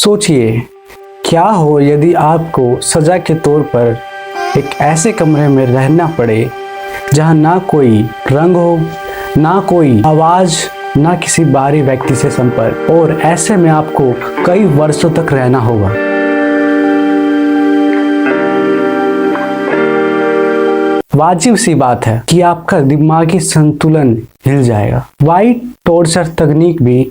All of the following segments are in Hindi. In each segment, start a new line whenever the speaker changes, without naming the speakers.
सोचिए, क्या हो यदि आपको सजा के तौर पर एक ऐसे कमरे में रहना पड़े जहां ना कोई रंग हो, ना कोई आवाज, ना किसी बाहरी व्यक्ति से संपर्क, और ऐसे में आपको कई वर्षों तक रहना होगा। वाजिब सी बात है कि आपका दिमागी संतुलन हिल जाएगा। व्हाइट टॉर्चर तकनीक भी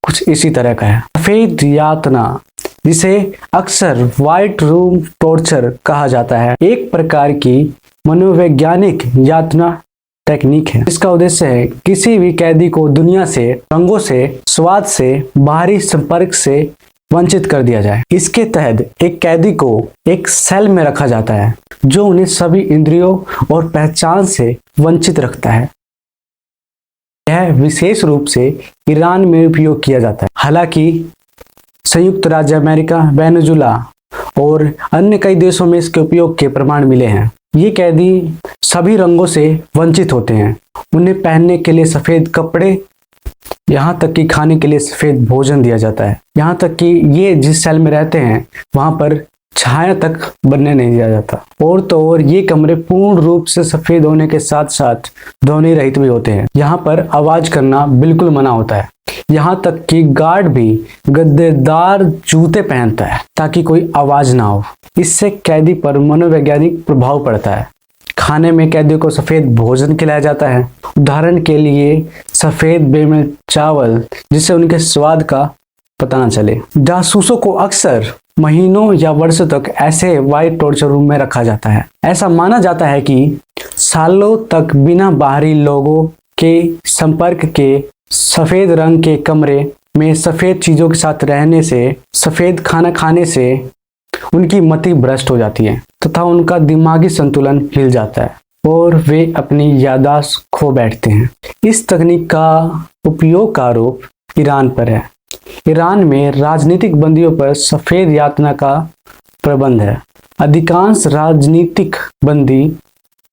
कुछ इसी तरह का है। सफेद यातना, जिसे अक्सर व्हाइट रूम टॉर्चर कहा जाता है, एक प्रकार की मनोवैज्ञानिक यातना टेक्निक है। इसका उद्देश्य है किसी भी कैदी को दुनिया से, रंगों से, स्वाद से, बाहरी संपर्क से वंचित कर दिया जाए। इसके तहत एक कैदी को एक सेल में रखा जाता है जो उन्हें सभी इंद्रियों और पहचान से वंचित रखता है। यह विशेष रूप से ईरान में उपयोग किया जाता है। हालांकि संयुक्त राज्य अमेरिका, वेनेजुला और अन्य कई देशों में इसके उपयोग के प्रमाण मिले हैं। ये कैदी सभी रंगों से वंचित होते हैं। उन्हें पहनने के लिए सफेद कपड़े, यहाँ तक कि खाने के लिए सफेद भोजन दिया जाता है। यहाँ तक कि ये जिस सेल में रहते हैं वहां पर छाया तक बनने नहीं दिया जाता। और तो और ये कमरे पूर्ण रूप से सफेद होने के साथ साथ ध्वनि रहित भी होते हैं। यहाँ पर आवाज करना बिल्कुल मना होता है। यहाँ तक कि गार्ड भी गद्देदार जूते पहनता है ताकि कोई आवाज ना हो। इससे कैदी पर मनोवैज्ञानिक प्रभाव पड़ता है। खाने में कैदियों को सफेद भोजन खिलाया जाता है। उदाहरण के लिए सफेद बेमेल चावल, जिससे उनके स्वाद का पता न चले। जासूसों को अक्सर महीनों या वर्षों तक ऐसे व्हाइट टॉर्चर रूम में रखा जाता है। ऐसा माना जाता है कि सालों तक बिना बाहरी लोगों के संपर्क के सफेद रंग के कमरे में सफेद चीजों के साथ रहने से, सफेद खाना खाने से उनकी मति भ्रष्ट हो जाती है तथा उनका दिमागी संतुलन हिल जाता है और वे अपनी याददाश्त खो बैठते हैं। इस तकनीक का उपयोग का आरोप ईरान पर है। ईरान में राजनीतिक बंदियों पर सफेद यातना का प्रबंध है। अधिकांश राजनीतिक बंदी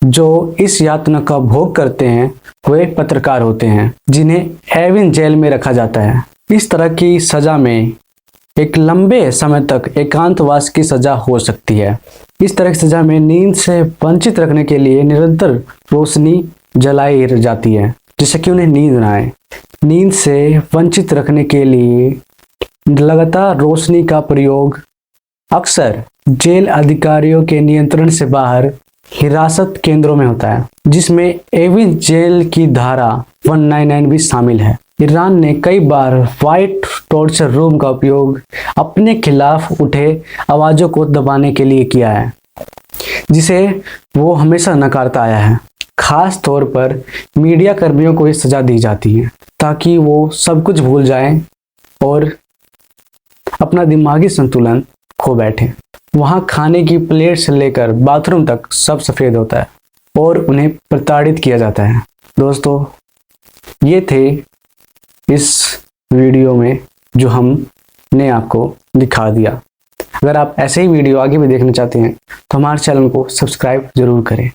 जो इस यातना का भोग करते हैं वे पत्रकार होते हैं, जिन्हें एविन जेल में रखा जाता है। इस तरह की सजा में एक लंबे समय तक एकांतवास की सजा हो सकती है। इस तरह की सजा में नींद से वंचित रखने के लिए निरंतर रोशनी जलाई जाती है जिससे कि उन्हें नींद ना आए। नींद से वंचित रखने के लिए लगातार रोशनी का प्रयोग अक्सर जेल अधिकारियों के नियंत्रण से बाहर हिरासत केंद्रों में होता है, जिसमें एविन जेल की धारा 199 भी शामिल है। ईरान ने कई बार व्हाइट टॉर्चर रूम का उपयोग अपने खिलाफ उठे आवाजों को दबाने के लिए किया है, जिसे वो हमेशा नकारता आया है। खास तौर पर मीडिया कर्मियों को ये सजा दी जाती है ताकि वो सब कुछ भूल जाएं और अपना दिमागी संतुलन खो बैठे। वहाँ खाने की प्लेट से लेकर बाथरूम तक सब सफेद होता है और उन्हें प्रताड़ित किया जाता है। दोस्तों, ये थे इस वीडियो में जो हमने आपको दिखा दिया। अगर आप ऐसे ही वीडियो आगे भी देखना चाहते हैं तो हमारे चैनल को सब्सक्राइब जरूर करें।